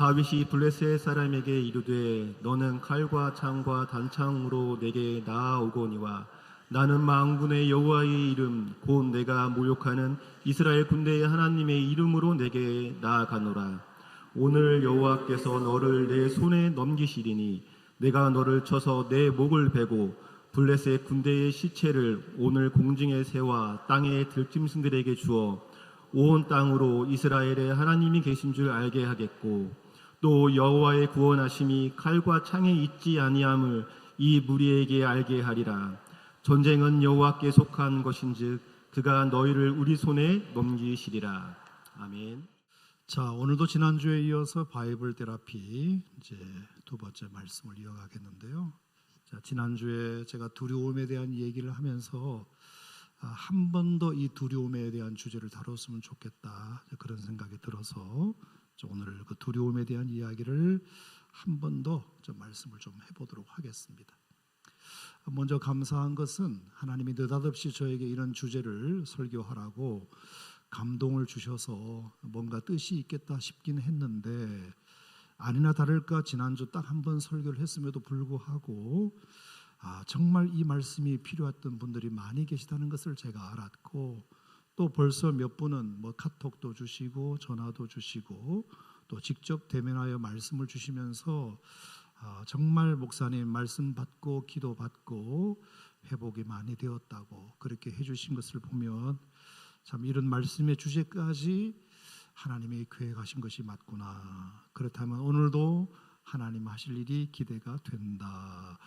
다윗이 블레셋 사람에게 이르되 너는 칼과 창과 단창으로 내게 나아오거니와 나는 만군의 여호와의 이름 곧 내가 모욕하는 이스라엘 군대의 하나님의 이름으로 내게 나아가노라. 오늘 여호와께서 너를 내 손에 넘기시리니 내가 너를 쳐서 내 목을 베고 블레셋 군대의 시체를 오늘 공중의 새와 땅의 들짐승들에게 주어 온 땅으로 이스라엘의 하나님이 계신 줄 알게 하겠고 또 여호와의 구원하심이 칼과 창에 있지 아니함을 이 무리에게 알게 하리라. 전쟁은 여호와께 속한 것인즉 그가 너희를 우리 손에 넘기시리라. 아멘. 자, 오늘도 지난주에 이어서 바이블 테라피 이제 두 번째 말씀을 이어가겠는데요. 자, 지난주에 제가 두려움에 대한 얘기를 하면서 한 번 더 이 두려움에 대한 주제를 다뤘으면 좋겠다 그런 생각이 들어서 오늘 그 두려움에 대한 이야기를 한 번 더 말씀을 좀 해보도록 하겠습니다. 먼저 감사한 것은 하나님이 느닷없이 저에게 이런 주제를 설교하라고 감동을 주셔서 뭔가 뜻이 있겠다 싶긴 했는데 아니나 다를까 지난주 딱 한 번 설교를 했음에도 불구하고 정말 이 말씀이 필요했던 분들이 많이 계시다는 것을 제가 알았고 또 벌써 몇 분은 카톡도 주시고 전화도 주시고 또 직접 대면하여 말씀을 주시면서 정말 목사님 말씀 받고 기도 받고 회복이 많이 되었다고 그렇게 해주신 것을 보면 참 이런 말씀의 주제까지 하나님이 계획하신 것이 맞구나. 그렇다면 오늘도 하나님 하실 일이 기대가 된다.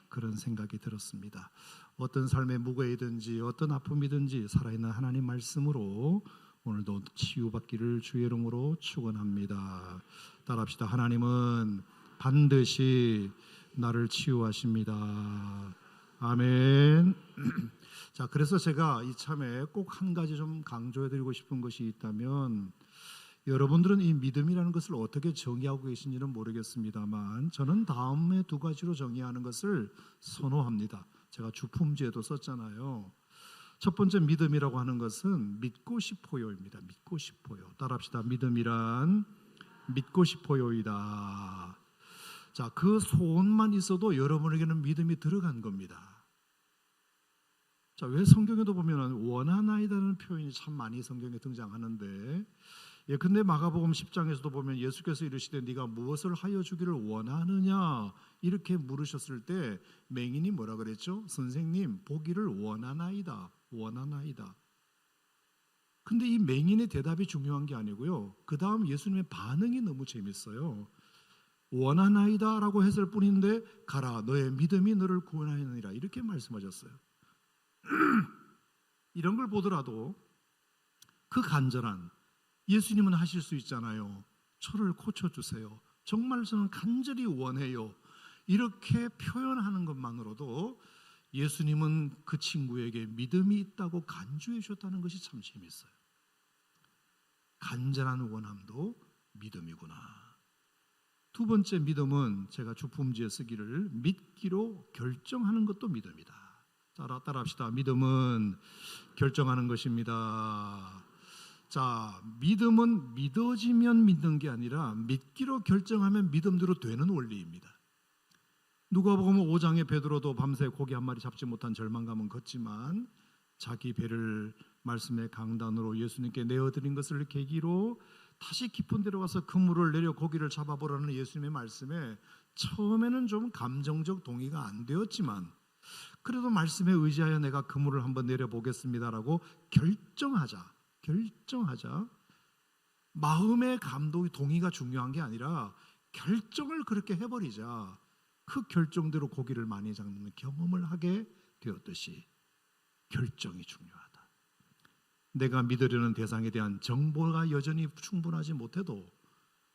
그런 생각이 들었습니다. 어떤 삶의 무게이든지 어떤 아픔이든지 살아있는 하나님 말씀으로 오늘도 치유받기를 주의 이름으로 축원합니다. 따라합시다. 하나님은 반드시 나를 치유하십니다. 아멘. 자, 그래서 제가 이참에 꼭 한 가지 좀 강조해드리고 싶은 것이 있다면 여러분들은 이 믿음이라는 것을 어떻게 정의하고 계신지는 모르겠습니다만 저는 다음에 두 가지로 정의하는 것을 선호합니다. 제가 주품지에도 썼잖아요. 첫 번째 믿음이라고 하는 것은 믿고 싶어요입니다. 믿고 싶어요. 따라합시다. 믿음이란 믿고 싶어요이다. 자, 그 소원만 있어도 여러분에게는 믿음이 들어간 겁니다. 자, 왜 성경에도 보면 원하나이다는 표현이 참 많이 성경에 등장하는데 근데 마가복음 10장에서도 보면 예수께서 이르시되 네가 무엇을 하여 주기를 원하느냐 이렇게 물으셨을 때 맹인이 뭐라 그랬죠? 선생님 보기를 원하나이다. 근데 이 맹인의 대답이 중요한 게 아니고요. 그 다음 예수님의 반응이 너무 재밌어요. 원하나이다 라고 했을 뿐인데 가라 너의 믿음이 너를 구원하느니라 이렇게 말씀하셨어요. 이런 걸 보더라도 그 간절한 예수님은 하실 수 있잖아요. 저를 고쳐주세요. 정말 저는 간절히 원해요. 이렇게 표현하는 것만으로도 예수님은 그 친구에게 믿음이 있다고 간주해 주셨다는 것이 참 재밌어요. 간절한 원함도 믿음이구나. 두 번째 믿음은 제가 주품지에 쓰기를 믿기로 결정하는 것도 믿음이다. 따라합시다. 믿음은 결정하는 것입니다. 자, 믿음은 믿어지면 믿는 게 아니라 믿기로 결정하면 믿음대로 되는 원리입니다. 누가복음 5장의 베드로도 밤새 고기 한 마리 잡지 못한 절망감은 걷지만 자기 배를 말씀의 강단으로 예수님께 내어드린 것을 계기로 다시 깊은 데로 가서 그물을 내려 고기를 잡아보라는 예수님의 말씀에 처음에는 좀 감정적 동의가 안 되었지만 그래도 말씀에 의지하여 내가 그물을 한번 내려보겠습니다라고 결정하자. 마음의 감동이 동의가 중요한 게 아니라 결정을 그렇게 해버리자. 그 결정대로 고기를 많이 잡는 경험을 하게 되었듯이 결정이 중요하다. 내가 믿으려는 대상에 대한 정보가 여전히 충분하지 못해도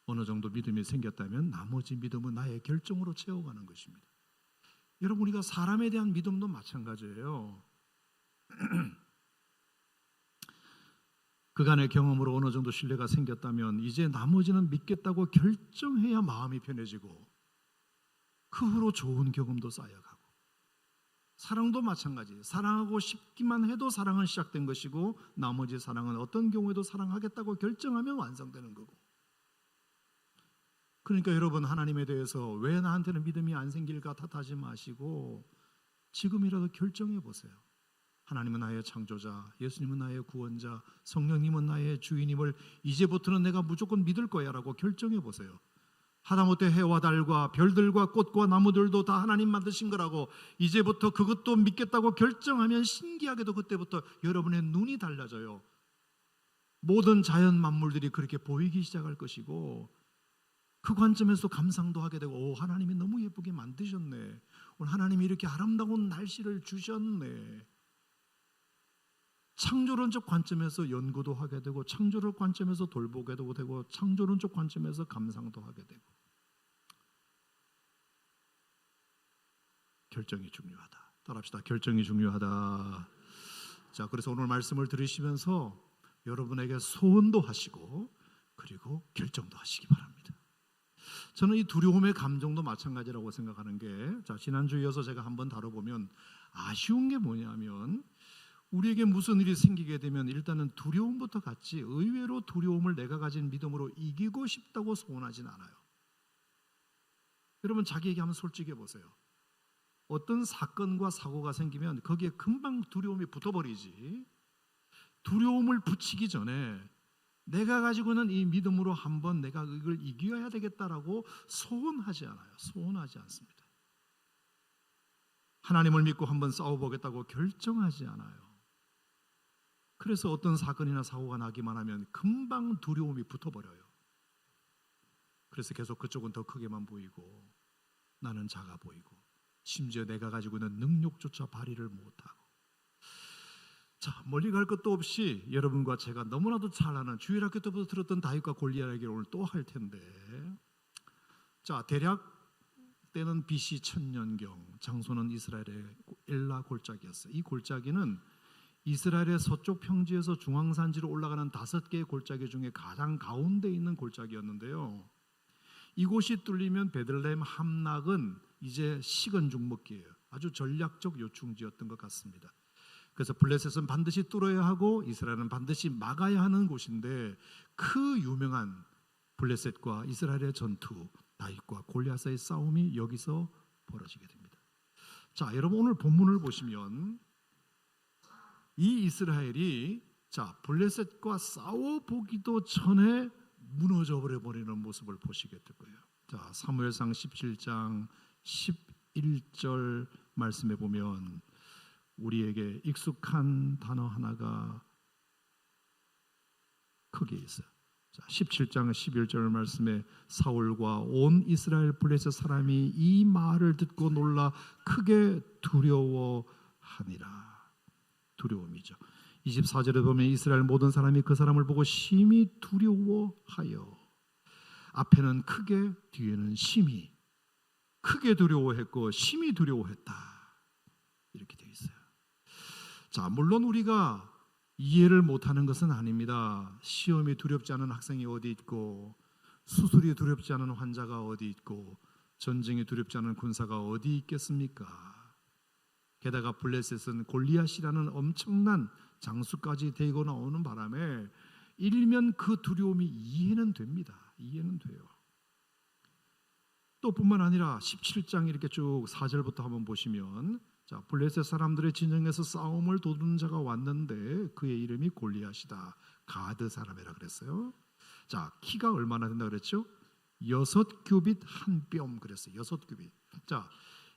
어느 정도 믿음이 생겼다면 나머지 믿음은 나의 결정으로 채워가는 것입니다. 여러분 우리가 사람에 대한 믿음도 마찬가지예요. 그간의 경험으로 어느 정도 신뢰가 생겼다면 이제 나머지는 믿겠다고 결정해야 마음이 편해지고 그 후로 좋은 경험도 쌓여가고 사랑도 마찬가지. 사랑하고 싶기만 해도 사랑은 시작된 것이고 나머지 사랑은 어떤 경우에도 사랑하겠다고 결정하면 완성되는 거고 그러니까 여러분, 하나님에 대해서 왜 나한테는 믿음이 안 생길까 탓하지 마시고 지금이라도 결정해 보세요. 하나님은 나의 창조자, 예수님은 나의 구원자, 성령님은 나의 주인임을 이제부터는 내가 무조건 믿을 거야 라고 결정해 보세요. 하다못해 해와 달과 별들과 꽃과 나무들도 다 하나님 만드신 거라고 이제부터 그것도 믿겠다고 결정하면 신기하게도 그때부터 여러분의 눈이 달라져요. 모든 자연 만물들이 그렇게 보이기 시작할 것이고, 그 관점에서 감상도 하게 되고, 오, 하나님이 너무 예쁘게 만드셨네, 오늘 하나님이 이렇게 아름다운 날씨를 주셨네. 창조론적 관점에서 연구도 하게 되고, 창조론 관점에서 돌보게도 되고, 창조론적 관점에서 감상도 하게 되고. 결정이 중요하다. 따라합시다. 결정이 중요하다. 자, 그래서 오늘 말씀을 들으시면서 여러분에게 소원도 하시고 그리고 결정도 하시기 바랍니다. 저는 이 두려움의 감정도 마찬가지라고 생각하는 게, 자, 지난주에 이어서 제가 한번 다뤄보면 아쉬운 게 뭐냐면, 우리에게 무슨 일이 생기게 되면 일단은 두려움부터 같이 의외로 두려움을 내가 가진 믿음으로 이기고 싶다고 소원하진 않아요. 여러분, 자기에게 한번 솔직해 보세요. 어떤 사건과 사고가 생기면 거기에 금방 두려움이 붙어버리지, 두려움을 붙이기 전에 내가 가지고 있는 이 믿음으로 한번 내가 이걸 이겨야 되겠다라고 소원하지 않아요. 소원하지 않습니다. 하나님을 믿고 한번 싸워보겠다고 결정하지 않아요. 그래서 어떤 사건이나 사고가 나기만 하면 금방 두려움이 붙어버려요. 그래서 계속 그쪽은 더 크게만 보이고 나는 작아 보이고, 심지어 내가 가지고 있는 능력조차 발휘를 못하고. 자, 멀리 갈 것도 없이 여러분과 제가 너무나도 잘 아는 주일학교 때부터 들었던 다윗과 골리앗 얘기를 오늘 또 할 텐데, 자, 대략 때는 BC 1000년경, 장소는 이스라엘의 엘라 골짜기였어요. 이 골짜기는 이스라엘의 서쪽 평지에서 중앙산지로 올라가는 5개의 골짜기 중에 가장 가운데 있는 골짜기였는데요, 이곳이 뚫리면 베들레헴 함락은 이제 식은 죽 먹기예요. 아주 전략적 요충지였던 것 같습니다. 그래서 블레셋은 반드시 뚫어야 하고 이스라엘은 반드시 막아야 하는 곳인데, 그 유명한 블레셋과 이스라엘의 전투, 다윗과 골리앗의 싸움이 여기서 벌어지게 됩니다. 자, 여러분, 오늘 본문을 보시면 이 이스라엘이, 자, 블레셋과 싸워보기도 전에 무너져 버리는 모습을 보시게 될 거예요. 자, 사무엘상 17장 11절 말씀에 보면 우리에게 익숙한 단어 하나가 크게 있어요. 자, 17장 11절 말씀에 사울과 온 이스라엘 블레셋 사람이 이 말을 듣고 놀라 크게 두려워하니라. 두려움이죠. 24절에 보면 이스라엘 모든 사람이 그 사람을 보고 심히 두려워하여, 앞에는 크게, 뒤에는 심히, 크게 두려워했고 심히 두려워했다, 이렇게 되어 있어요. 자, 물론 우리가 이해를 못하는 것은 아닙니다. 시험이 두렵지 않은 학생이 어디 있고, 수술이 두렵지 않은 환자가 어디 있고, 전쟁이 두렵지 않은 군사가 어디 있겠습니까? 게다가 블레셋은 골리앗이라는 엄청난 장수까지 데리고 나오는 바람에 일면 그 두려움이 이해는 됩니다. 이해는 돼요. 또 뿐만 아니라 17장 이렇게 쭉 4절부터 한번 보시면, 자, 블레셋 사람들의 진영에서 싸움을 도두는 자가 왔는데 그의 이름이 골리앗이다. 가드 사람이라 그랬어요. 자, 키가 얼마나 된다 그랬죠? 6규빗 한 뼘 그랬어요. 6규빗. 자,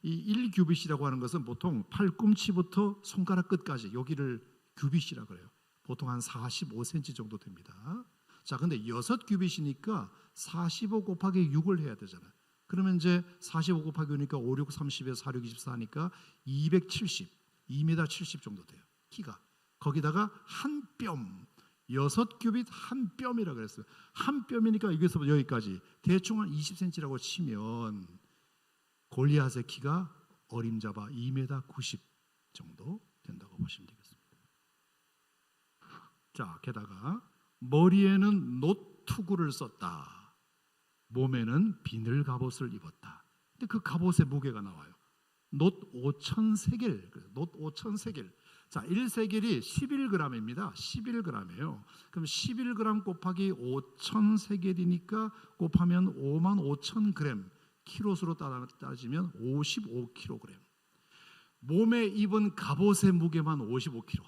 이 1규빗이라고 하는 것은 보통 팔꿈치부터 손가락 끝까지, 여기를 규빗이라 그래요. 보통 한 45cm 정도 됩니다. 자, 근데 6규빗이니까 45 곱하기 6을 해야 되잖아요. 그러면 이제 45 곱하기 5니까 5, 6, 30에 4, 6, 24니까 270, 2m 70 정도 돼요. 키가. 거기다가 한 뼘, 6규빗 한 뼘이라고 그랬어요. 한 뼘이니까 여기서부터 여기까지 대충 한 20cm라고 치면 골리앗의 키가 어림잡아 2m 90 정도 된다고 보시면 되겠습니다. 자, 게다가 머리에는 놋투구를 썼다. 몸에는 비늘 갑옷을 입었다. 근데 그 갑옷의 무게가 나와요. 놋 5,000세겔. 놋 5,000세겔. 자, 1세겔이 11g입니다. 11g이에요. 그럼 11g 곱하기 5,000세겔이니까 곱하면 55,000g, 키로수로 따지면 55kg. 몸에 입은 갑옷의 무게만 55kg.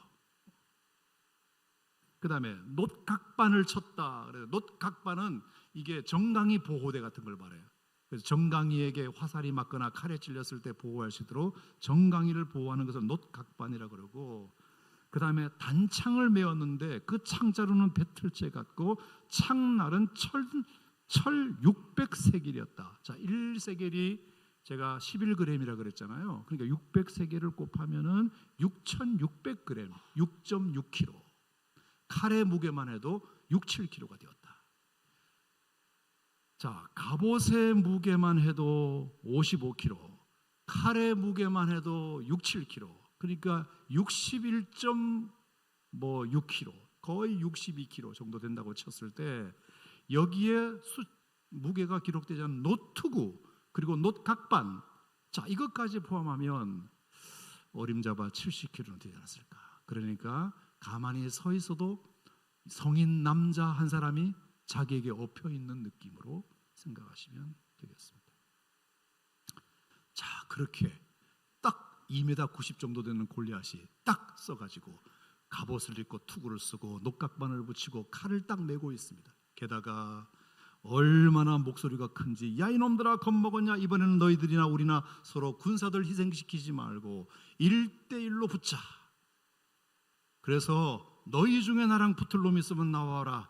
그 다음에 놋각반을 쳤다. 그래서 놋각반은 이게 정강이 보호대 같은 걸 말해요. 그래서 정강이에게 화살이 맞거나 칼에 찔렸을 때 보호할 수 있도록 정강이를 보호하는 것을 놋각반이라고 그러고, 그 다음에 단창을 메었는데 그 창자루는 배틀째 같고 창날은 철 600세겔이었다. 자, 1세겔이 제가 11g이라고 그랬잖아요. 그러니까 600세겔을 곱하면은 6,600g, 6.6kg. 칼의 무게만 해도 6, 7kg가 되었다. 자, 갑옷의 무게만 해도 55kg, 칼의 무게만 해도 6, 7kg. 그러니까 61.6kg, 거의 62kg 정도 된다고 쳤을 때 여기에 무게가 기록되지 않은 놋투구 그리고 놋각반, 자, 이것까지 포함하면 어림잡아 70kg는 되지 않았을까. 그러니까 가만히 서 있어도 성인 남자 한 사람이 자기에게 엎여 있는 느낌으로 생각하시면 되겠습니다. 자, 그렇게 딱 2m 90 정도 되는 골리앗이 딱 써가지고 갑옷을 입고 투구를 쓰고 놋각반을 붙이고 칼을 딱 메고 있습니다. 게다가 얼마나 목소리가 큰지, 야 이놈들아 겁먹었냐, 이번에는 너희들이나 우리나 서로 군사들 희생시키지 말고 1대1로 붙자. 그래서 너희 중에 나랑 붙을 놈 있으면 나와라.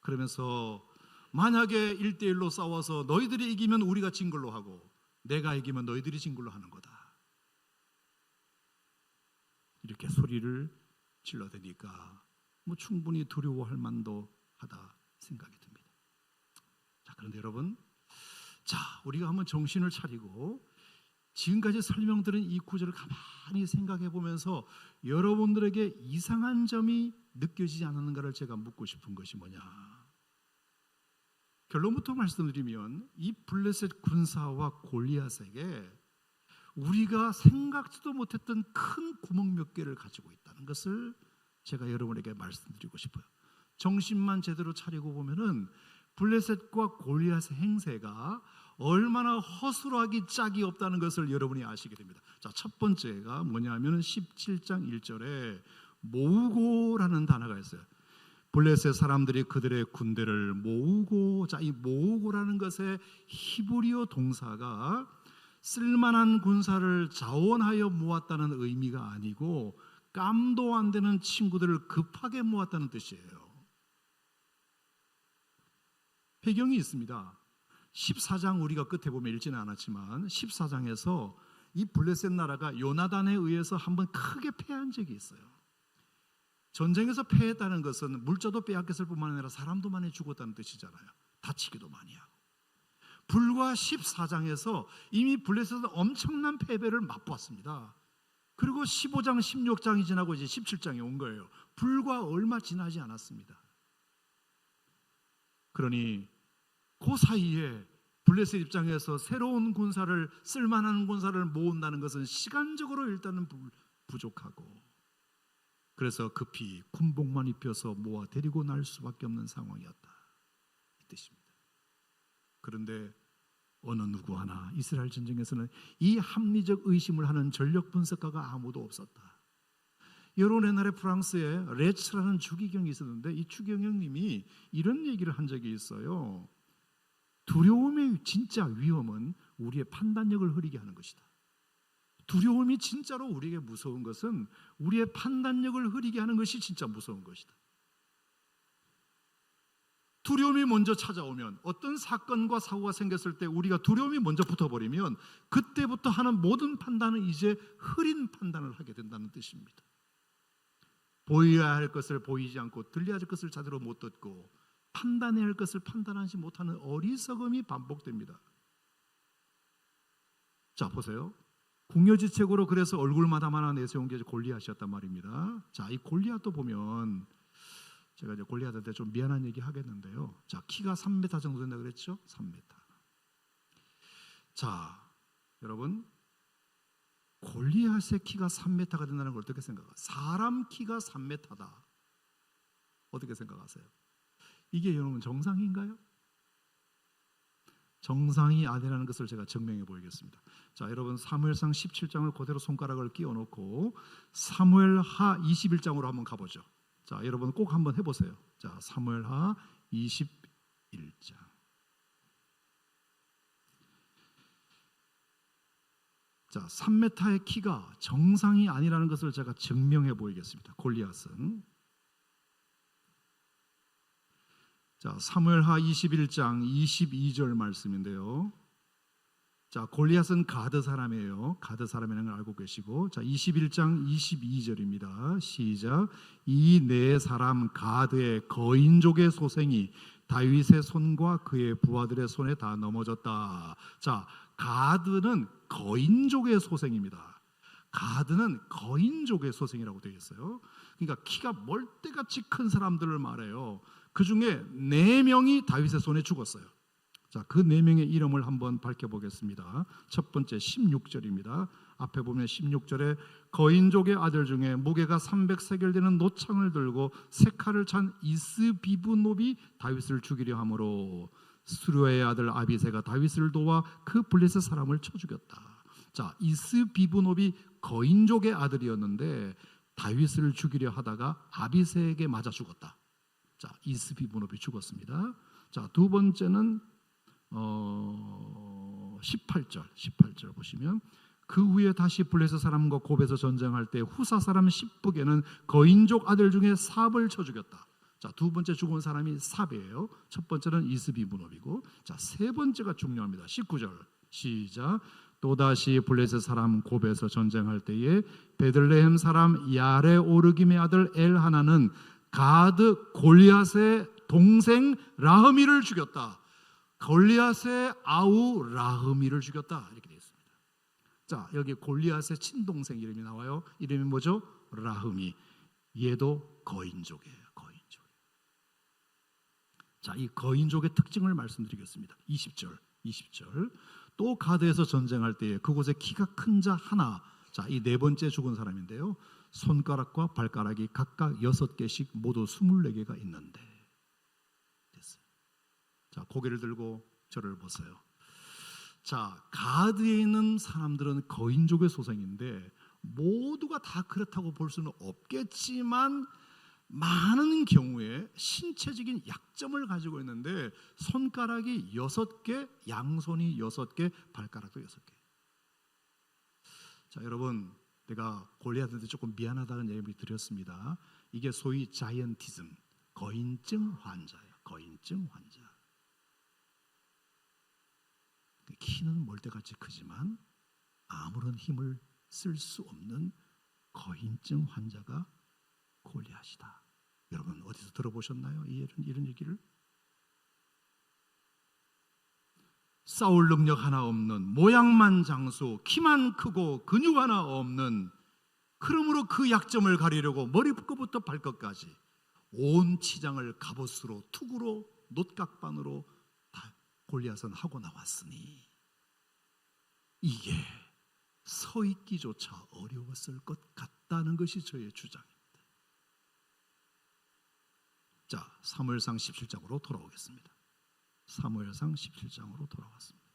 그러면서 만약에 1대1로 싸워서 너희들이 이기면 우리가 진 걸로 하고 내가 이기면 너희들이 진 걸로 하는 거다. 이렇게 소리를 질러대니까 뭐 충분히 두려워할 만도 하다 생각이 듭니다. 자, 그런데 여러분, 자, 우리가 한번 정신을 차리고 지금까지 설명드린 이 구절을 가만히 생각해 보면서 여러분들에게 이상한 점이 느껴지지 않았는가를 제가 묻고 싶은 것이 뭐냐. 결론부터 말씀드리면 이 블레셋 군사와 골리앗에게 우리가 생각지도 못했던 큰 구멍 몇 개를 가지고 있다는 것을 제가 여러분에게 말씀드리고 싶어요. 정신만 제대로 차리고 보면은 블레셋과 골리앗의 행세가 얼마나 허술하기 짝이 없다는 것을 여러분이 아시게 됩니다. 자, 첫 번째가 뭐냐면 17장 1절에 모으고라는 단어가 있어요. 블레셋 사람들이 그들의 군대를 모으고, 자, 이 모으고라는 것의 히브리어 동사가 쓸만한 군사를 자원하여 모았다는 의미가 아니고 깜도 안 되는 친구들을 급하게 모았다는 뜻이에요. 배경이 있습니다. 14장 우리가 끝에 보면 읽지는 않았지만 14장에서 이 블레셋 나라가 요나단에 의해서 한번 크게 패한 적이 있어요. 전쟁에서 패했다는 것은 물자도 빼앗겼을 뿐만 아니라 사람도 많이 죽었다는 뜻이잖아요. 다치기도 많이 하고. 불과 14장에서 이미 블레셋은 엄청난 패배를 맛보았습니다. 그리고 15장, 16장이 지나고 이제 17장이 온 거예요. 불과 얼마 지나지 않았습니다. 그러니 그 사이에 블레셋 입장에서 새로운 군사를, 쓸만한 군사를 모은다는 것은 시간적으로 일단은 부족하고, 그래서 급히 군복만 입혀서 모아 데리고 날 수밖에 없는 상황이었다, 이 뜻입니다. 그런데 어느 누구 하나 이스라엘 전쟁에서는 이 합리적 의심을 하는 전력 분석가가 아무도 없었다. 여러분, 옛날에 프랑스에 레츠라는 추기경이 있었는데 이 추기경님이 이런 얘기를 한 적이 있어요. 두려움의 진짜 위험은 우리의 판단력을 흐리게 하는 것이다. 두려움이 진짜로 우리에게 무서운 것은 우리의 판단력을 흐리게 하는 것이 진짜 무서운 것이다. 두려움이 먼저 찾아오면, 어떤 사건과 사고가 생겼을 때 우리가 두려움이 먼저 붙어버리면 그때부터 하는 모든 판단은 이제 흐린 판단을 하게 된다는 뜻입니다. 보여야 할 것을 보이지 않고 들려야 할 것을 제대로 못 듣고 판단해야 할 것을 판단하지 못하는 어리석음이 반복됩니다. 자, 보세요. 궁여지책으로 그래서 얼굴마다만 내세운 게 골리앗이었단 말입니다. 자, 이 골리앗도 보면 제가 이제 골리앗한테 좀 미안한 얘기 하겠는데요. 자, 키가 3m 정도 된다 그랬죠? 3m. 자, 여러분, 골리앗의 키가 3m가 된다는 걸 어떻게 생각하세요? 사람 키가 3m다. 어떻게 생각하세요? 이게 여러분 정상인가요? 정상이 아니라는 것을 제가 증명해 보이겠습니다. 자, 여러분 사무엘상 17장을 그대로 손가락을 끼워 놓고 사무엘하 21장으로 한번 가보죠. 자, 여러분 꼭 한번 해보세요. 자, 사무엘하 21장. 자, 3m의 키가 정상이 아니라는 것을 제가 증명해 보이겠습니다. 골리앗은. 자, 사무엘하 21장 22절 말씀인데요. 자, 골리앗은 가드 사람이에요. 가드 사람이라는 걸 알고 계시고, 자, 21장 22절입니다. 시작. 이 네 사람 가드의 거인족의 소생이 다윗의 손과 그의 부하들의 손에 다 넘어졌다. 자, 가드는 거인족의 소생입니다. 가드는 거인족의 소생이라고 되어 있어요. 그러니까 키가 멀대같이 큰 사람들을 말해요. 그 중에 4명이 다윗의 손에 죽었어요. 자, 그 4명의 이름을 한번 밝혀보겠습니다. 첫 번째 16절입니다. 앞에 보면 16절에 거인족의 아들 중에 무게가 300세겔 되는 노창을 들고 세 칼을 찬 이스비브노비 다윗을 죽이려 하므로 수르의 아들 아비새가 다윗을 도와 그 블레셋 사람을 쳐 죽였다. 자, 이스비브노비 거인족의 아들이었는데 다윗을 죽이려 하다가 아비새에게 맞아 죽었다. 자, 이스비브노비 죽었습니다. 자, 두 번째는 18절 보시면 그 후에 다시 블레셋 사람과 곱에서 전쟁할 때 후사 사람 십북에는 거인족 아들 중에 삽을 쳐 죽였다. 자, 두 번째 죽은 사람이 삽이에요. 첫 번째는 이스비브노비고, 자, 세 번째가 중요합니다. 19절 시작. 또다시 블레셋 사람 곱에서 전쟁할 때에 베들레헴 사람 야레오르김의 아들 엘하나는 가드 골리앗의 동생 라흐미를 죽였다. 골리앗의 아우 라흐미를 죽였다. 이렇게 되어 있습니다. 자, 여기 골리앗의 친동생 이름이 나와요. 이름이 뭐죠? 라흐미. 얘도 거인족이에요. 거인족. 자, 이 거인족의 특징을 말씀드리겠습니다. 20절. 또 가드에서 전쟁할 때에 그곳에 키가 큰 자 하나. 자, 이 네 번째 죽은 사람인데요. 손가락과 발가락이 각각 6개씩 모두 24개가 있는데. 됐어요. 자, 고개를 들고 저를 보세요. 자, 가드에 있는 사람들은 거인족의 소생인데 모두가 다 그렇다고 볼 수는 없겠지만 많은 경우에 신체적인 약점을 가지고 있는데 손가락이 6개, 양손이 6개, 발가락도 6개. 자, 여러분, 내가 골리앗한테 조금 미안하다는 얘기를 드렸습니다. 이게 소위 자이언티즘, 거인증 환자예요. 거인증 환자. 키는 멀대같이 크지만 아무런 힘을 쓸 수 없는 거인증 환자가 골리앗이다. 여러분 어디서 들어보셨나요? 이런 얘기를? 싸울 능력 하나 없는, 모양만 장수, 키만 크고 근육 하나 없는, 그러므로 그 약점을 가리려고 머리끝부터 발끝까지 온 치장을 갑옷으로, 투구로, 놋각반으로 다 골리앗은 하고 나왔으니 이게 서 있기조차 어려웠을 것 같다는 것이 저의 주장입니다. 자, 사무엘상 17장으로 돌아오겠습니다. 사무엘상 17장으로 돌아왔습니다.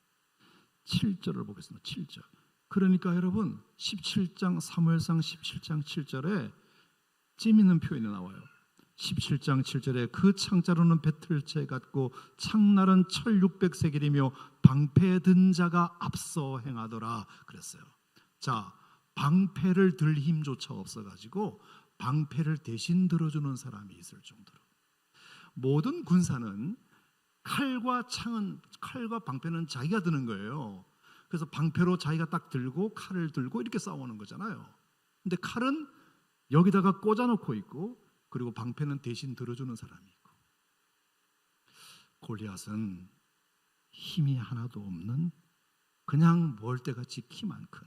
7절을 보겠습니다. 7절. 그러니까 여러분 17장 사무엘상 17장 7절에 재미있는 표현이 나와요. 17장 7절에 그 창자로는 배틀채 같고 창날은 1600세겔이며 방패에 든 자가 앞서 행하더라 그랬어요. 자, 방패를 들 힘조차 없어가지고 방패를 대신 들어주는 사람이 있을 정도로 모든 군사는 칼과 방패는 자기가 드는 거예요. 그래서 방패로 자기가 딱 들고 칼을 들고 이렇게 싸우는 거잖아요. 근데 칼은 여기다가 꽂아놓고 있고 그리고 방패는 대신 들어주는 사람이 있고, 골리앗은 힘이 하나도 없는 그냥 멀대같이 키만 큰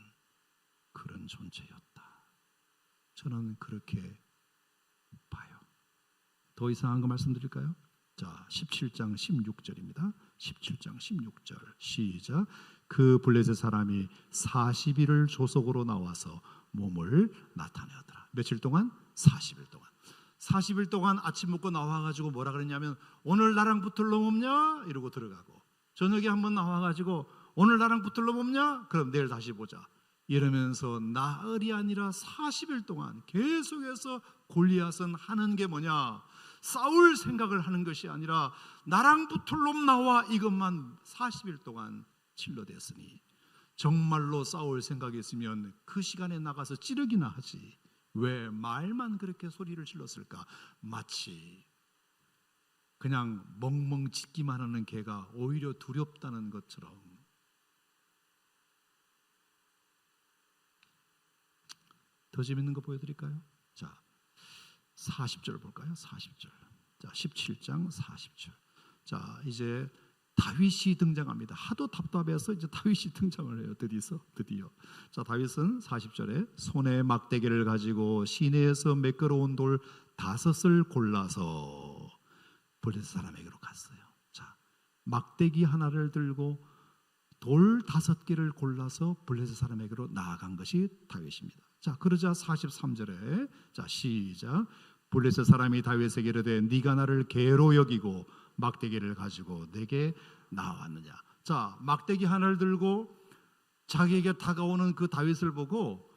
그런 존재였다. 저는 그렇게 봐요. 더 이상한 거 말씀드릴까요? 자, 17장 16절입니다. 17장 16절 시작. 그 블레셋 사람이 40일을 조속으로 나와서 몸을 나타내었더라. 며칠 동안? 40일 동안. 40일 동안 아침 먹고 나와가지고 뭐라 그랬냐면 오늘 나랑 붙을 놈 없냐? 이러고 들어가고 저녁에 한번 나와가지고 오늘 나랑 붙을 놈 없냐? 그럼 내일 다시 보자. 이러면서 나흘이 아니라 40일 동안 계속해서 골리앗은 하는 게 뭐냐? 싸울 생각을 하는 것이 아니라 나랑 붙을 놈 나와 이것만 40일 동안 찔러댔으니 정말로 싸울 생각이 있으면 그 시간에 나가서 찌르기나 하지 왜 말만 그렇게 소리를 질렀을까? 마치 그냥 멍멍 짖기만 하는 개가 오히려 두렵다는 것처럼. 더 재밌는 거 보여드릴까요? 자, 40절 볼까요? 40절. 자, 17장 40절. 자, 이제 다윗이 등장합니다. 하도 답답해서 이제 다윗이 등장을 해요. 드디어. 자, 다윗은 40절에 손에 막대기를 가지고 시내에서 매끄러운 돌 5을 골라서 블레셋 사람에게로 갔어요. 자, 막대기 하나를 들고 돌 5개를 골라서 블레셋 사람에게로 나아간 것이 다윗입니다. 자, 그러자 43절에 자, 시작. 블레셋 사람이 다윗에게 이르되 네가 나를 개로 여기고 막대기를 가지고 내게 나왔느냐. 자, 막대기 하나를 들고 자기에게 다가오는 그 다윗을 보고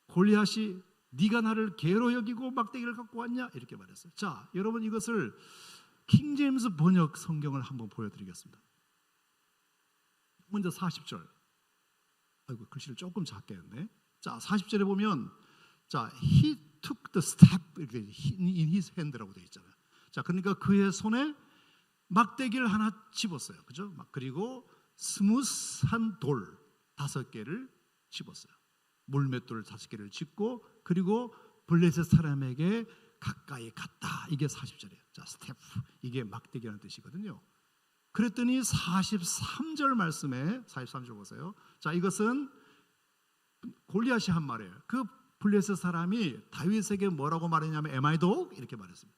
골리앗이 네가 나를 개로 여기고 막대기를 갖고 왔냐 이렇게 말했어요. 자, 여러분 이것을 킹제임스 번역 성경을 한번 보여드리겠습니다. 먼저 40절. 아이고 글씨를 조금 작게 했네. 자, 40절에 보면 자, he took the step 이렇게 in his hand라고 되어 있잖아요. 자, 그러니까 그의 손에 막대기를 하나 집었어요. 그죠? 그리고 스무스한 돌 5개를 집었어요. 물맷돌 5개를 집고 그리고 블레셋 사람에게 가까이 갔다. 이게 40절이에요. 자, 스텝. 이게 막대기라는 뜻이거든요. 그랬더니 43절 말씀에 43절 보세요. 자, 이것은 골리앗이 한 말이에요. 그 블레셋 사람이 다윗에게 뭐라고 말했냐면 Am I dog? 이렇게 말했습니다.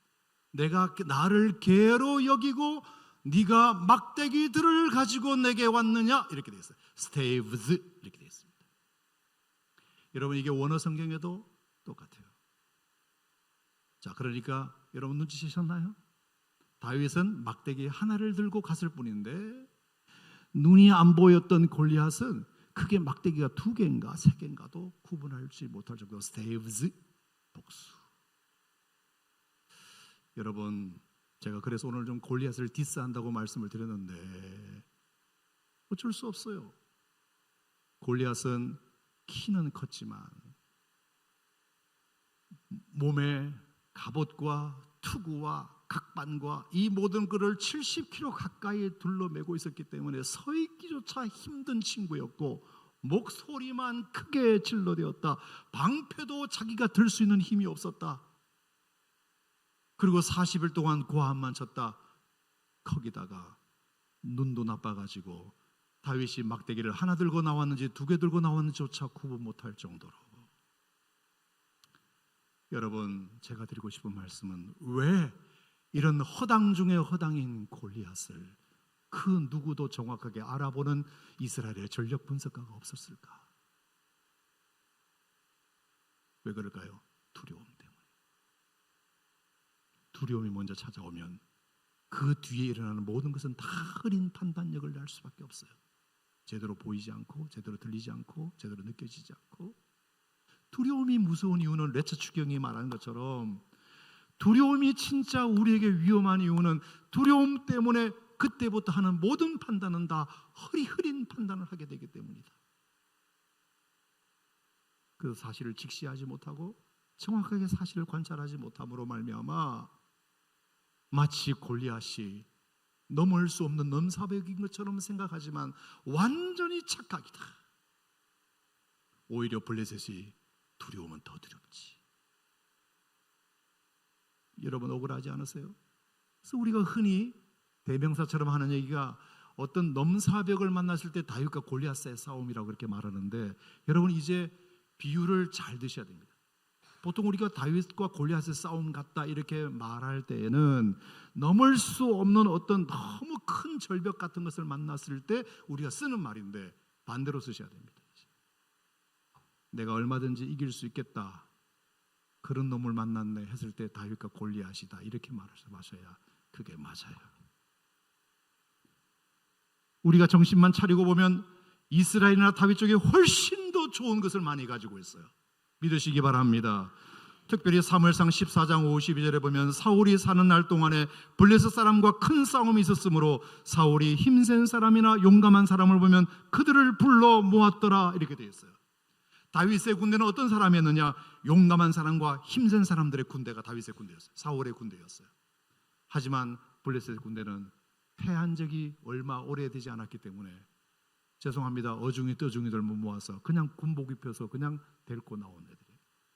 내가 나를 개로 여기고 네가 막대기들을 가지고 내게 왔느냐 이렇게 되어 있어요. staves 이렇게 되어 있습니다. 여러분 이게 원어 성경에도 똑같아요. 자, 그러니까 여러분 눈치채셨나요? 다윗은 막대기 하나를 들고 갔을 뿐인데 눈이 안 보였던 골리앗은 그게 막대기가 2개인가 3개인가도 구분할지 못할 정도로 staves 복수. 여러분 제가 그래서 오늘 좀 골리앗을 디스한다고 말씀을 드렸는데 어쩔 수 없어요. 골리앗은 키는 컸지만 몸에 갑옷과 투구와 각반과 이 모든 것을 70kg 가까이 둘러매고 있었기 때문에 서 있기조차 힘든 친구였고 목소리만 크게 질러대었다. 방패도 자기가 들 수 있는 힘이 없었다. 그리고 40일 동안 고함만 쳤다. 거기다가 눈도 나빠가지고 다윗이 막대기를 하나 들고 나왔는지 2개 들고 나왔는지조차 구분 못할 정도로. 여러분 제가 드리고 싶은 말씀은 왜 이런 허당 중에 허당인 골리앗을 그 누구도 정확하게 알아보는 이스라엘의 전력 분석가가 없었을까? 왜 그럴까요? 두려움 때문에. 두려움이 먼저 찾아오면 그 뒤에 일어나는 모든 것은 다 흐린 판단력을 낼 수밖에 없어요. 제대로 보이지 않고 제대로 들리지 않고 제대로 느껴지지 않고. 두려움이 무서운 이유는 레처 추경이 말하는 것처럼 두려움이 진짜 우리에게 위험한 이유는 두려움 때문에 그때부터 하는 모든 판단은 다 흐린 판단을 하게 되기 때문이다. 그 사실을 직시하지 못하고 정확하게 사실을 관찰하지 못함으로 말미암아 마치 골리앗이 넘을 수 없는 넘사벽인 것처럼 생각하지만 완전히 착각이다. 오히려 블레셋이 두려우면 더 두렵지. 여러분 억울하지 않으세요? 그래서 우리가 흔히 대명사처럼 하는 얘기가 어떤 넘사벽을 만났을 때 다윗과 골리앗의 싸움이라고 그렇게 말하는데 여러분 이제 비유를 잘 드셔야 됩니다. 보통 우리가 다윗과 골리앗의 싸움 같다 이렇게 말할 때에는 넘을 수 없는 어떤 너무 큰 절벽 같은 것을 만났을 때 우리가 쓰는 말인데 반대로 쓰셔야 됩니다. 내가 얼마든지 이길 수 있겠다, 그런 놈을 만났네 했을 때 다윗과 골리앗이다, 이렇게 말씀하셔야 그게 맞아요. 우리가 정신만 차리고 보면 이스라엘이나 다윗 쪽에 훨씬 더 좋은 것을 많이 가지고 있어요. 믿으시기 바랍니다. 특별히 사무엘상 14장 52절에 보면 사울이 사는 날 동안에 블레셋 사람과 큰 싸움이 있었으므로 사울이 힘센 사람이나 용감한 사람을 보면 그들을 불러 모았더라, 이렇게 되어 있어요. 다윗의 군대는 어떤 사람이었느냐? 용감한 사람과 힘센 사람들의 군대가 다윗의 군대였어요. 사울의 군대였어요. 하지만 블레셋 군대는 패한 적이 얼마 오래되지 않았기 때문에 죄송합니다, 어중이 떠중이들 모아서 그냥 군복 입혀서 그냥 데리고 나온 애들이에요.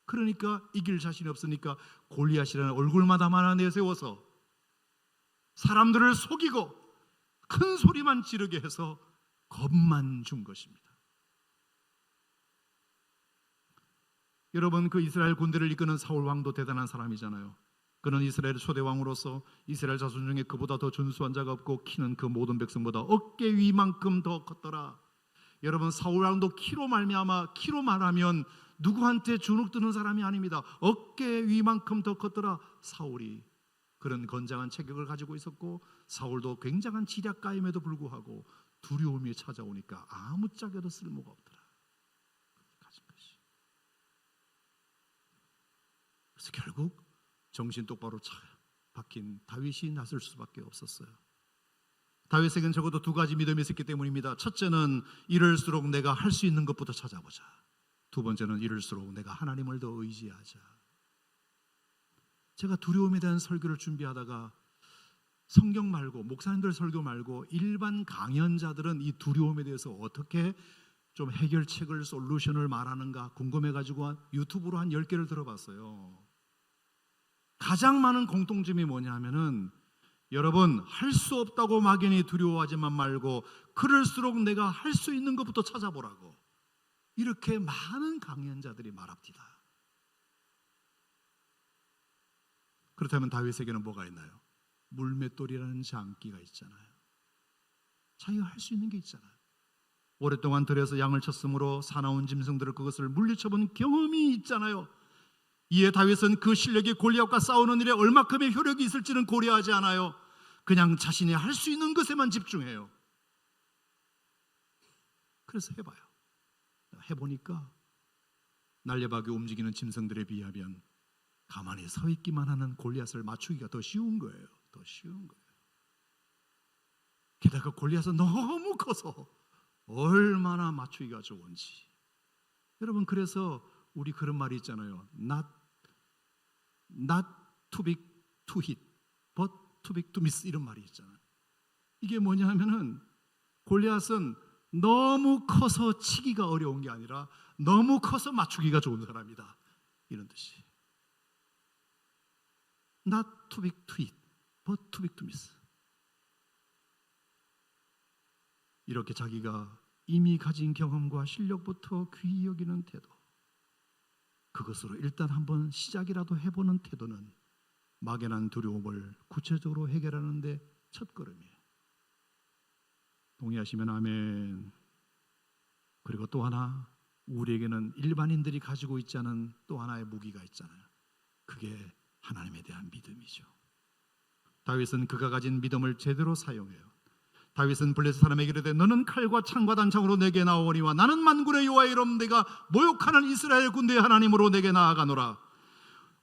그러니까 이길 자신이 없으니까 골리앗이라는 얼굴마다만 하나 내세워서 사람들을 속이고 큰 소리만 지르게 해서 겁만 준 것입니다. 여러분, 그 이스라엘 군대를 이끄는 사울 왕도 대단한 사람이잖아요. 그는 이스라엘 초대 왕으로서 이스라엘 자손 중에 그보다 더 준수한 자가 없고 키는 그 모든 백성보다 어깨 위만큼 더 컸더라. 여러분, 사울 왕도 키로 말미암아, 키로 말하면 누구한테 주눅드는 사람이 아닙니다. 어깨 위만큼 더 컸더라. 사울이 그런 건장한 체격을 가지고 있었고, 사울도 굉장한 지략가임에도 불구하고 두려움이 찾아오니까 아무짝에도 쓸모가 없더라. 가진 것이. 그래서 결국 정신 똑바로 박힌 다윗이 나설 수밖에 없었어요. 다윗에게는 적어도 두 가지 믿음이 있었기 때문입니다. 첫째는 이럴수록 내가 할 수 있는 것부터 찾아보자. 두 번째는 이럴수록 내가 하나님을 더 의지하자. 제가 두려움에 대한 설교를 준비하다가 성경 말고, 목사님들 설교 말고 일반 강연자들은 이 두려움에 대해서 어떻게 좀 해결책을, 솔루션을 말하는가 궁금해가지고 유튜브로 한 10개를 들어봤어요. 가장 많은 공통점이 뭐냐 하면은, 여러분, 할 수 없다고 막연히 두려워하지만 말고 그럴수록 내가 할 수 있는 것부터 찾아보라고, 이렇게 많은 강연자들이 말합니다. 그렇다면 다윗에게는 뭐가 있나요? 물맷돌이라는 장기가 있잖아요. 자기가 할 수 있는 게 있잖아요. 오랫동안 들에서 양을 쳤으므로 사나운 짐승들을 그것을 물리쳐본 경험이 있잖아요. 이에 다윗은 그 실력이 골리앗과 싸우는 일에 얼마큼의 효력이 있을지는 고려하지 않아요. 그냥 자신이 할 수 있는 것에만 집중해요. 그래서 해봐요. 해보니까 날려박이 움직이는 짐승들에 비하면 가만히 서 있기만 하는 골리앗을 맞추기가 더 쉬운 거예요. 더 쉬운 거예요. 게다가 골리앗은 너무 커서 얼마나 맞추기가 좋은지. 여러분, 그래서 우리 그런 말이 있잖아요. Not too big to hit, but too big to miss, 이런 말이 있잖아요. 이게 뭐냐 하면은, 골리앗은 너무 커서 치기가 어려운 게 아니라 너무 커서 맞추기가 좋은 사람이다, 이런 뜻이. Not too big to hit, but too big to miss. 이렇게 자기가 이미 가진 경험과 실력부터 귀히 여기는 태도, 그것으로 일단 한번 시작이라도 해보는 태도는 막연한 두려움을 구체적으로 해결하는 데 첫걸음이에요. 동의하시면 아멘. 그리고 또 하나, 우리에게는 일반인들이 가지고 있지 않은 또 하나의 무기가 있잖아요. 그게 하나님에 대한 믿음이죠. 다윗은 그가 가진 믿음을 제대로 사용해요. 다윗은 블레셋 사람에게 이르되 너는 칼과 창과 단창으로 내게 나오거니와 나는 만군의 여호와의 이름 내가 모욕하는 이스라엘 군대의 하나님으로 내게 나아가노라.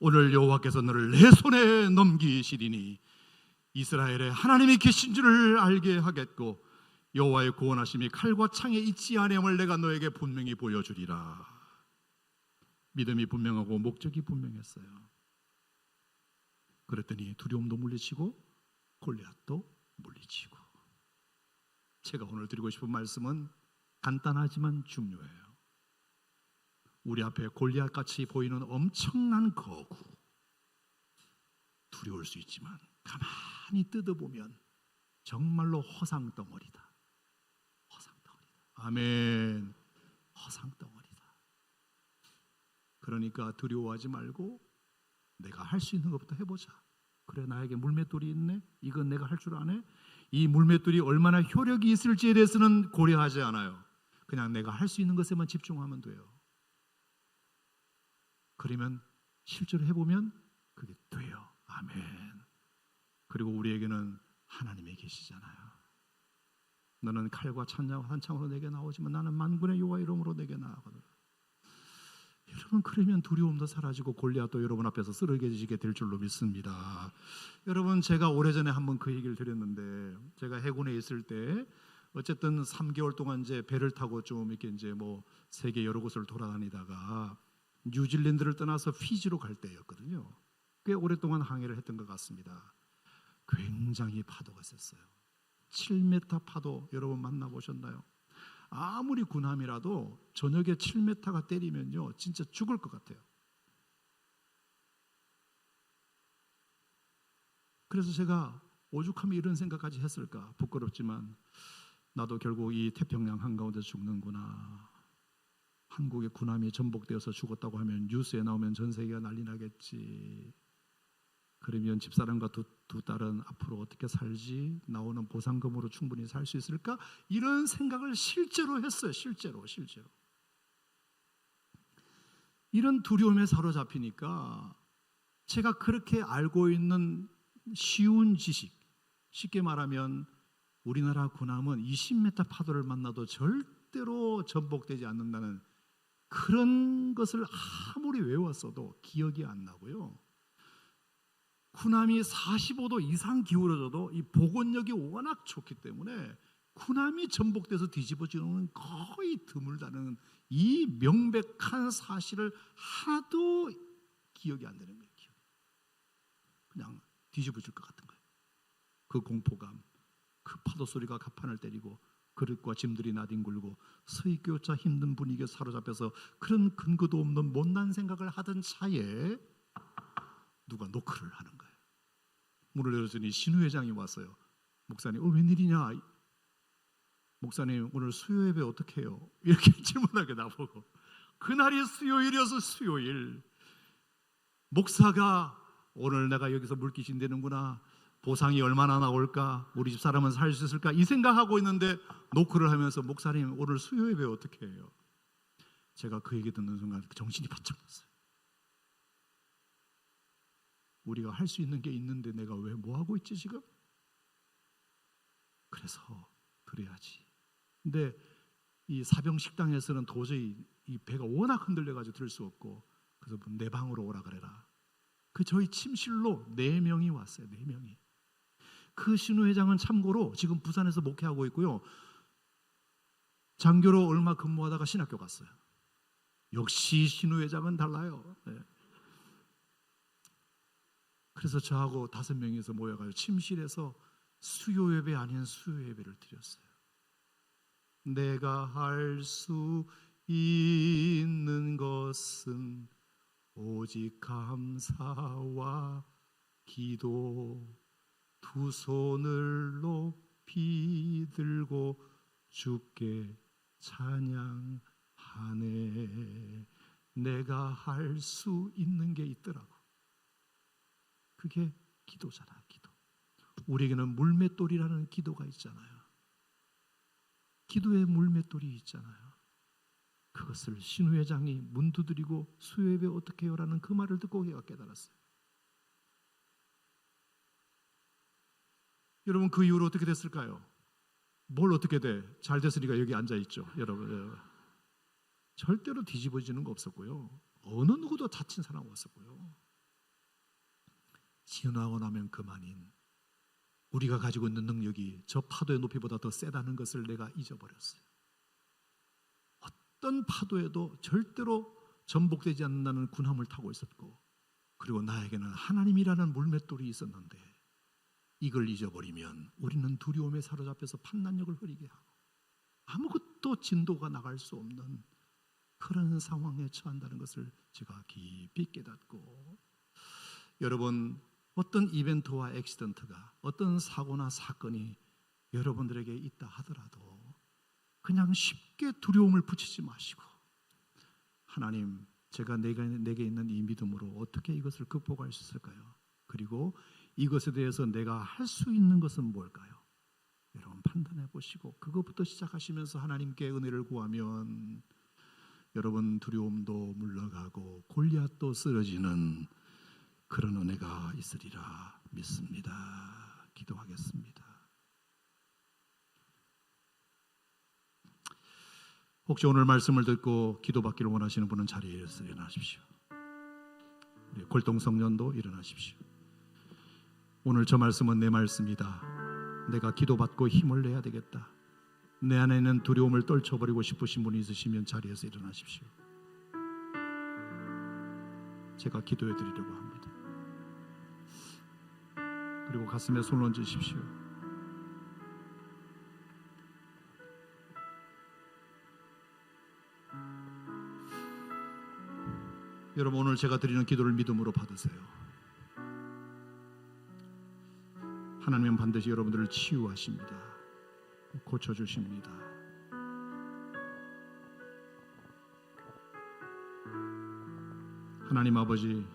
오늘 여호와께서 너를 내 손에 넘기시리니 이스라엘에 하나님이 계신 줄을 알게 하겠고 여호와의 구원하심이 칼과 창에 있지 아니함을 내가 너에게 분명히 보여주리라. 믿음이 분명하고 목적이 분명했어요. 그랬더니 두려움도 물리치고 골리앗도 물리치고. 제가 오늘 드리고 싶은 말씀은 간단하지만 중요해요. 우리 앞에 골리앗같이 보이는 엄청난 거구, 두려울 수 있지만 가만히 뜯어보면 정말로 허상덩어리다. 허상덩어리다. 아멘. 허상덩어리다. 그러니까 두려워하지 말고 내가 할 수 있는 것부터 해보자. 그래, 나에게 물맷돌이 있네. 이건 내가 할 줄 아네. 이 물맷돌이 얼마나 효력이 있을지에 대해서는 고려하지 않아요. 그냥 내가 할 수 있는 것에만 집중하면 돼요. 그러면 실제로 해보면 그게 돼요. 아멘. 그리고 우리에게는 하나님이 계시잖아요. 너는 칼과 찬장과 한창으로 내게 나오지만 나는 만군의 여호와 이름으로 내게 나아가노라. 여러분, 그러면 두려움도 사라지고 골리앗도 여러분 앞에서 쓰러지게 될 줄로 믿습니다. 여러분, 제가 오래전에 한번 그 얘기를 드렸는데, 제가 해군에 있을 때 어쨌든 3개월 동안 이제 배를 타고 좀 이렇게 이제 뭐 세계 여러 곳을 돌아다니다가 뉴질랜드를 떠나서 피지로 갈 때였거든요. 꽤 오랫동안 항해를 했던 것 같습니다. 굉장히 파도가 셌어요. 7m 파도 여러분 만나보셨나요? 아무리 군함이라도 저녁에 7m가 때리면요 진짜 죽을 것 같아요. 그래서 제가 오죽하면 이런 생각까지 했을까. 부끄럽지만 나도 결국 이 태평양 한가운데 죽는구나. 한국의 군함이 전복되어서 죽었다고 하면 뉴스에 나오면 전 세계가 난리 나겠지. 그러면 집사람과 두 딸은 앞으로 어떻게 살지? 나오는 보상금으로 충분히 살 수 있을까? 이런 생각을 실제로 했어요. 실제로. 이런 두려움에 사로잡히니까 제가 그렇게 알고 있는 쉬운 지식, 쉽게 말하면 우리나라 군함은 20m 파도를 만나도 절대로 전복되지 않는다는 그런 것을 아무리 외웠어도 기억이 안 나고요. 군함이 45도 이상 기울어져도 이 복원력이 워낙 좋기 때문에 군함이 전복돼서 뒤집어지는 거의 드물다는 이 명백한 사실을 하도 기억이 안 되는 거예요. 그냥 뒤집어질 것 같은 거예요. 그 공포감, 그 파도 소리가 가판을 때리고 그릇과 짐들이 나뒹굴고 서 있기조차 힘든 분위기에 사로잡혀서 그런 근거도 없는 못난 생각을 하던 차에 누가 노크를 하는 거예요. 문을 열어주니 신우 회장이 왔어요. 목사님, 웬일이냐? 목사님, 오늘 수요 예배 어떻게 해요? 이렇게 질문하게 나보고. 그날이 수요일이어서 수요일. 목사가 오늘 내가 여기서 물귀신 되는구나. 보상이 얼마나 나올까? 우리 집 사람은 살 수 있을까? 이 생각하고 있는데 노크를 하면서 목사님, 오늘 수요 예배 어떻게 해요? 제가 그 얘기 듣는 순간 정신이 바짝 났어요. 우리가 할 수 있는 게 있는데 내가 왜 뭐 하고 있지 지금? 그래서 드려야지. 근데 이 사병 식당에서는 도저히 이 배가 워낙 흔들려가지고 들 수 없고, 그래서 내 방으로 오라 그래라. 그 저희 침실로 4명이 왔어요. 4명이. 그 신우 회장은 참고로 지금 부산에서 목회하고 있고요. 장교로 얼마 근무하다가 신학교 갔어요. 역시 신우 회장은 달라요. 네. 그래서 저하고 5명이서 모여가지고 침실에서 수요 예배 아닌 수요 예배를 드렸어요. 내가 할 수 있는 것은 오직 감사와 기도, 두 손을 높이 들고 주께 찬양하네. 내가 할 수 있는 게 있더라고. 그게 기도잖아요. 기도. 우리에게는 물맷돌이라는 기도가 있잖아요. 기도의 물맷돌이 있잖아요. 그것을 신우 회장이 문 두드리고 수요 예배 어떻게 해요라는 그 말을 듣고 걔가 깨달았어요. 여러분, 그 이후로 어떻게 됐을까요? 뭘 어떻게 돼? 잘 됐으니까 여기 앉아 있죠. 여러분, 절대로 뒤집어지는 거 없었고요. 어느 누구도 다친 사람 없었고요. 지나고 나면 그만인 우리가 가지고 있는 능력이 저 파도의 높이보다 더 세다는 것을 내가 잊어버렸어요. 어떤 파도에도 절대로 전복되지 않는다는 군함을 타고 있었고, 그리고 나에게는 하나님이라는 물맷돌이 있었는데, 이걸 잊어버리면 우리는 두려움에 사로잡혀서 판단력을 흐리게 하고 아무것도 진도가 나갈 수 없는 그런 상황에 처한다는 것을 제가 깊이 깨닫고, 여러분, 어떤 이벤트와 액시던트가, 어떤 사고나 사건이 여러분들에게 있다 하더라도 그냥 쉽게 두려움을 붙이지 마시고, 하나님, 제가 내게 있는 이 믿음으로 어떻게 이것을 극복할 수 있을까요? 그리고 이것에 대해서 내가 할 수 있는 것은 뭘까요? 여러분 판단해 보시고 그것부터 시작하시면서 하나님께 은혜를 구하면 여러분 두려움도 물러가고 골리앗도 쓰러지는 그런 은혜가 있으리라 믿습니다. 기도하겠습니다. 혹시 오늘 말씀을 듣고 기도받기를 원하시는 분은 자리에서 일어나십시오. 우리 골동성년도 일어나십시오. 오늘 저 말씀은 내 말씀이다. 내가 기도받고 힘을 내야 되겠다. 내 안에 있는 두려움을 떨쳐버리고 싶으신 분이 있으시면 자리에서 일어나십시오. 제가 기도해 드리려고 합니다. 그리고 가슴에 손을 얹으십시오. 여러분 오늘 제가 드리는 기도를 믿음으로 받으세요. 하나님은 반드시 여러분들을 치유하십니다. 고쳐주십니다. 하나님 아버지,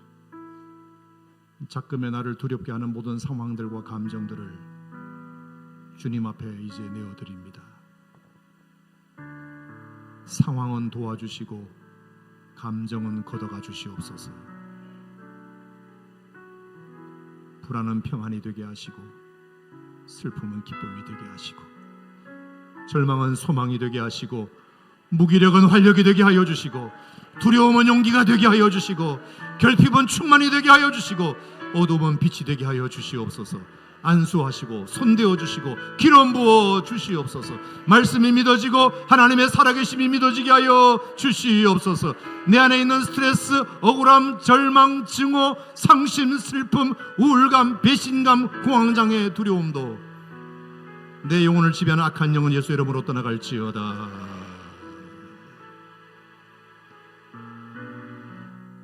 자꾸만 나를 두렵게 하는 모든 상황들과 감정들을 주님 앞에 이제 내어드립니다. 상황은 도와주시고 감정은 걷어가 주시옵소서. 불안은 평안이 되게 하시고 슬픔은 기쁨이 되게 하시고 절망은 소망이 되게 하시고 무기력은 활력이 되게 하여 주시고 두려움은 용기가 되게 하여 주시고 결핍은 충만이 되게 하여 주시고 어둠은 빛이 되게 하여 주시옵소서. 안수하시고 손대어 주시고 기름 부어 주시옵소서. 말씀이 믿어지고 하나님의 살아계심이 믿어지게 하여 주시옵소서. 내 안에 있는 스트레스, 억울함, 절망, 증오, 상심, 슬픔, 우울감, 배신감, 공황장애, 두려움도 내 영혼을 지배하는 악한 영은 예수 이름으로 떠나갈지어다.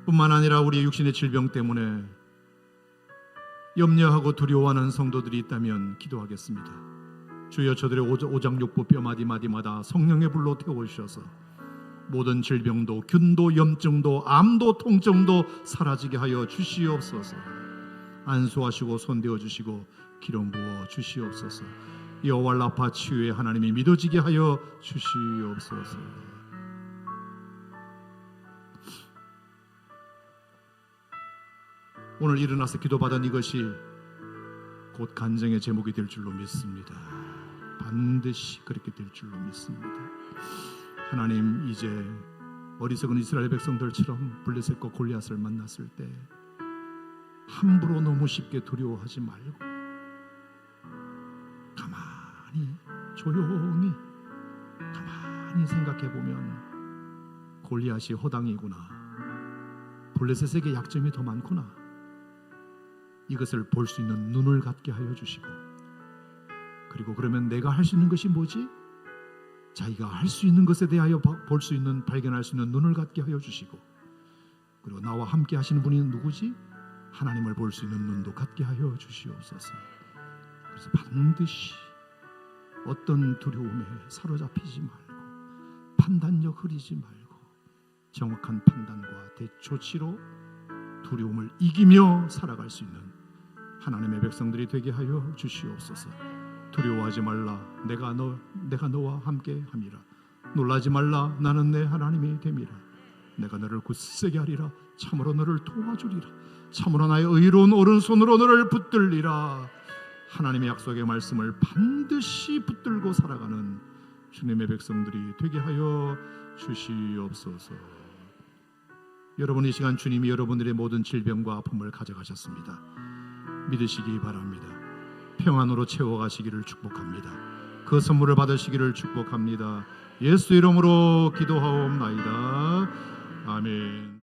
뿐만 아니라 우리 육신의 질병 때문에 염려하고 두려워하는 성도들이 있다면 기도하겠습니다. 주여 저들의 오장육부 뼈마디마디마다 성령의 불로 태워주셔서 모든 질병도 균도 염증도 암도 통증도 사라지게 하여 주시옵소서. 안수하시고 손대어 주시고 기름 부어 주시옵소서. 여호와 라파 치유의 하나님이 믿어지게 하여 주시옵소서. 오늘 일어나서 기도받은 이것이 곧 간증의 제목이 될 줄로 믿습니다. 반드시 그렇게 될 줄로 믿습니다. 하나님, 이제 어리석은 이스라엘 백성들처럼 블레셋과 골리앗을 만났을 때 함부로 너무 쉽게 두려워하지 말고 가만히 조용히 가만히 생각해 보면 골리앗이 허당이구나, 블레셋에게 약점이 더 많구나, 이것을 볼 수 있는 눈을 갖게 하여 주시고, 그리고 그러면 내가 할 수 있는 것이 뭐지? 자기가 할 수 있는 것에 대하여 볼 수 있는, 발견할 수 있는 눈을 갖게 하여 주시고, 그리고 나와 함께 하시는 분이 누구지? 하나님을 볼 수 있는 눈도 갖게 하여 주시옵소서. 그래서 반드시 어떤 두려움에 사로잡히지 말고 판단력 흐리지 말고 정확한 판단과 대처치로 두려움을 이기며 살아갈 수 있는 하나님의 백성들이 되게 하여 주시옵소서. 두려워하지 말라, 내가 너와 함께 함이라. 놀라지 말라, 나는 내 하나님이 됨이라. 내가 너를 굳세게 하리라. 참으로 너를 도와주리라. 참으로 나의 의로운 오른손으로 너를 붙들리라. 하나님의 약속의 말씀을 반드시 붙들고 살아가는 주님의 백성들이 되게 하여 주시옵소서. 여러분, 이 시간 주님이 여러분들의 모든 질병과 아픔을 가져가셨습니다. 믿으시기 바랍니다. 평안으로 채워가시기를 축복합니다. 그 선물을 받으시기를 축복합니다. 예수 이름으로 기도하옵나이다. 아멘.